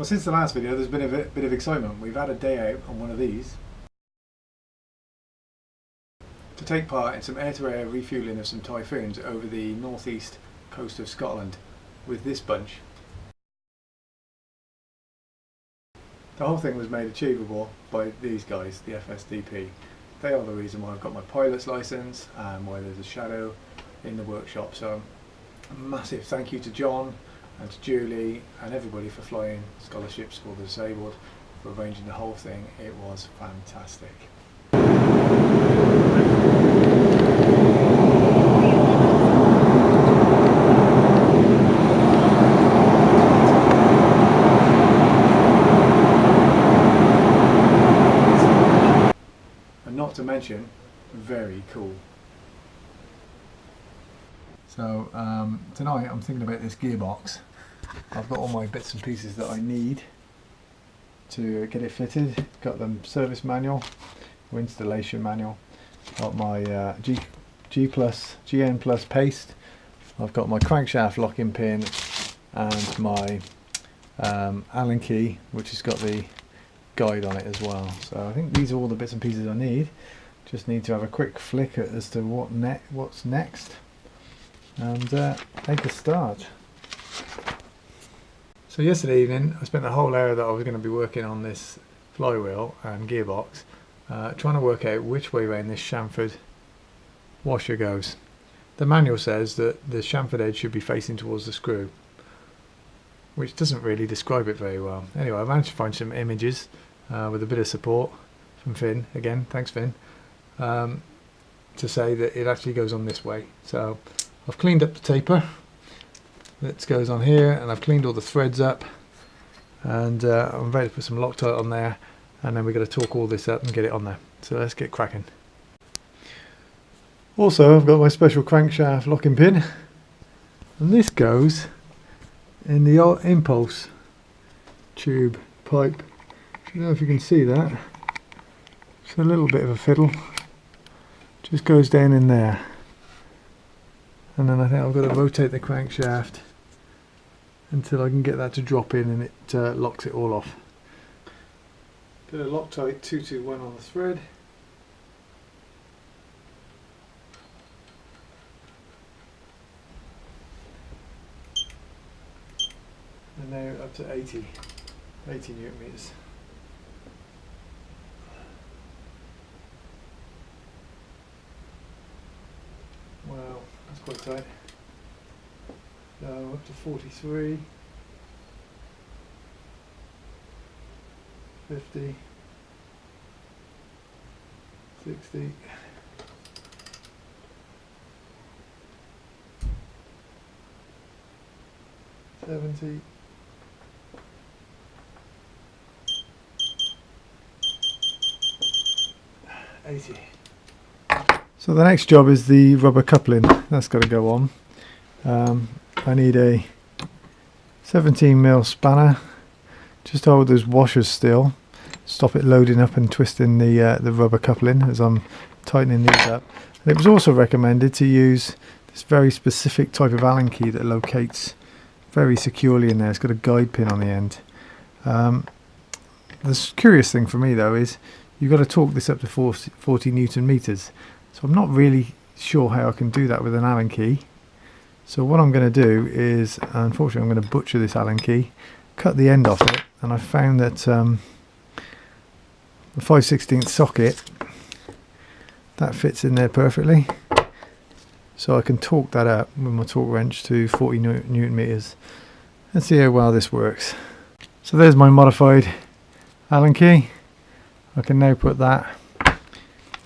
Well, since the last video there's been a bit of excitement. We've had a day out on one of these to take part in some air-to-air refuelling of some Typhoons over the northeast coast of Scotland with this bunch. The whole thing was made achievable by these guys, the FSDP. They are the reason why I've got my pilot's licence and why there's a Shadow in the workshop. So a massive thank you to John and to Julie and everybody for flying scholarships for the disabled, for arranging the whole thing. It was fantastic. Not to mention, very cool. So tonight I'm thinking about this gearbox. I've got all my bits and pieces that I need to get it fitted. Got the service manual, or installation manual. Got my GN Plus paste. I've got my crankshaft locking pin and my Allen key, which has got the guide on it as well. So I think these are all the bits and pieces I need. Just need to have a quick flick as to what's next and make a start. So yesterday evening I spent the whole hour that I was going to be working on this flywheel and gearbox trying to work out which way around this chamfered washer goes. The manual says that the chamfered edge should be facing towards the screw, which doesn't really describe it very well. Anyway, I managed to find some images with a bit of support from Finn, again thanks Finn, to say that it actually goes on this way. So I've cleaned up the taper that goes on here, and I've cleaned all the threads up, and I'm ready to put some Loctite on there, and then we're going to torque all this up and get it on there. So let's get cracking. Also, I've got my special crankshaft locking pin, and this goes in the impulse tube pipe. I don't know if you can see that. It's a little bit of a fiddle. Just goes down in there, and then I think I've got to rotate the crankshaft until I can get that to drop in, and it locks it all off. Bit of Loctite 221 on the thread. And now up to 80 Newton meters. Wow, that's quite tight. Up to 43, 50, 60, 70, 80. So the next job is the rubber coupling. That's got to go on. I need a 17mm spanner just to hold those washers still, stop it loading up and twisting the rubber coupling as I'm tightening these up. And it was also recommended to use this very specific type of Allen key that locates very securely in there. It's got a guide pin on the end. The curious thing for me though is you've got to torque this up to 40 Newton meters. So I'm not really sure how I can do that with an Allen key. So what I'm going to do is, unfortunately I'm going to butcher this Allen key, cut the end off it, and I found that the 5/16 socket, that fits in there perfectly. So I can torque that up with my torque wrench to 40 Newton meters. Let's see how well this works. So there's my modified Allen key. I can now put that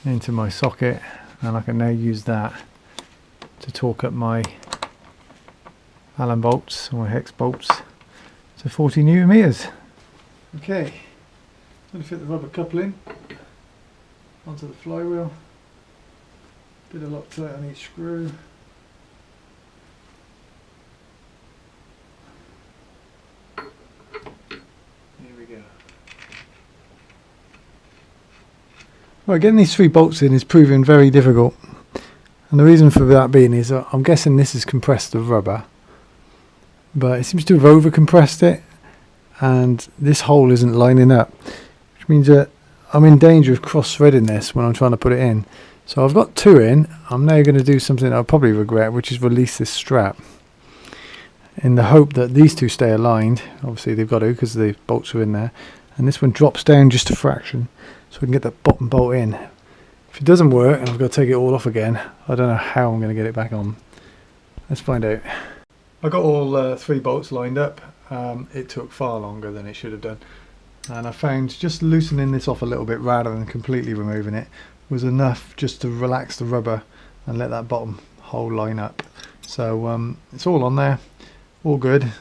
into my socket, and I can now use that to torque up my Allen bolts or hex bolts to 40 Newton meters. Okay, I'm going to fit the rubber coupling onto the flywheel. Bit of Loctite on each screw. Here we go. Right, getting these 3 bolts in is proving very difficult, and the reason for that being is I'm guessing this has compressed the rubber, but it seems to have over compressed it, and this hole isn't lining up, which means that I'm in danger of cross-threading this when I'm trying to put it in. So I've got 2 in. I'm now going to do something I'll probably regret, which is release this strap in the hope that these 2 stay aligned. Obviously they've got to, because the bolts are in there, and this one drops down just a fraction so we can get the bottom bolt in. If it doesn't work and I've got to take it all off again, I don't know how I'm going to get it back on. Let's find out. I got all 3 bolts lined up. It took far longer than it should have done, and I found just loosening this off a little bit rather than completely removing it was enough just to relax the rubber and let that bottom hole line up. So it's all on there, all good.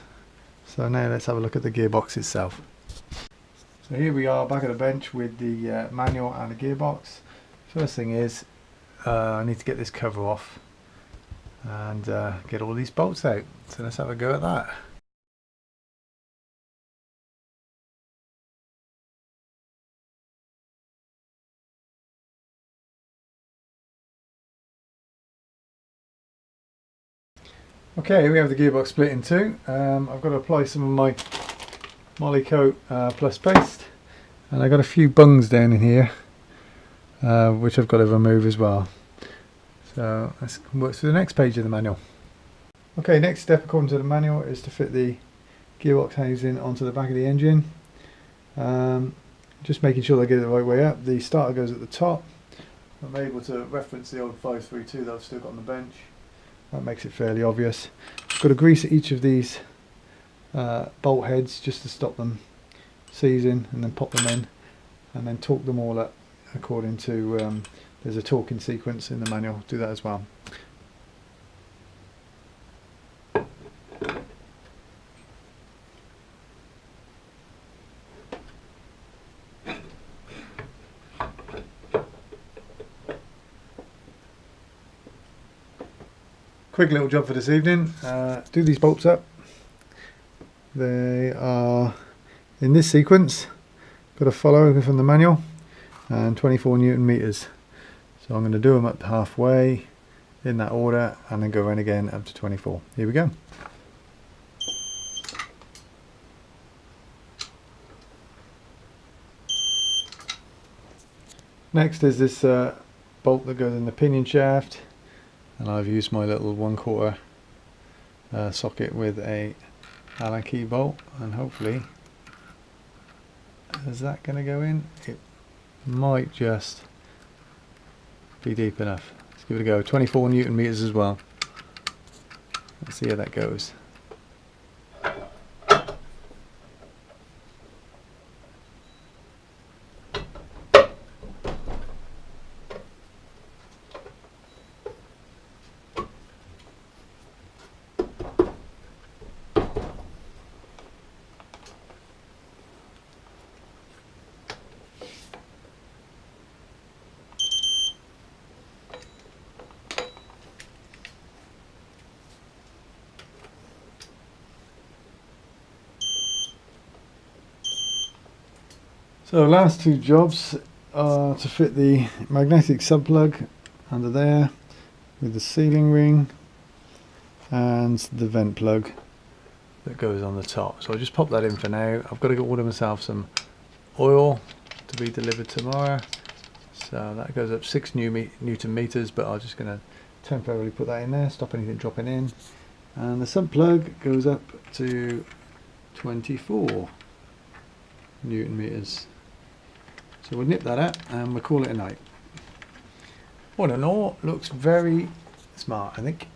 So now let's have a look at the gearbox itself. So here we are back at the bench with the manual and the gearbox. First thing is I need to get this cover off and get all these bolts out. So let's have a go at that. Okay, we have the gearbox split in 2. I've got to apply some of my Molykote Plus paste, and I've got a few bungs down in here which I've got to remove as well. So let's work through the next page of the manual. Okay, next step according to the manual is to fit the gearbox housing onto the back of the engine. Just making sure they get it the right way up. The starter goes at the top. I'm able to reference the old 532 that I've still got on the bench. That makes it fairly obvious. I've got to grease each of these bolt heads just to stop them seizing, and then pop them in and then torque them all up according to there's a torquing sequence in the manual. Do that as well. Quick little job for this evening. Do these bolts up. They are in this sequence. Got to follow from the manual, and 24 Newton meters. So I'm going to do them up halfway in that order, and then go around again up to 24. Here we go. Next is this bolt that goes in the pinion shaft, and I've used my little 1/4 socket with a Allen key bolt, and hopefully, is that going to go in? It might just be deep enough. Let's give it a go. 24 Newton meters as well. Let's see how that goes. So last 2 jobs are to fit the magnetic sub plug under there with the sealing ring and the vent plug that goes on the top. So I'll just pop that in for now. I've got to order myself some oil to be delivered tomorrow. So that goes up 6 Newton meters, but I'm just going to temporarily put that in there, stop anything dropping in. And the sub plug goes up to 24 Newton meters. So we'll nip that up and we'll call it a night. All in all, looks very smart, I think.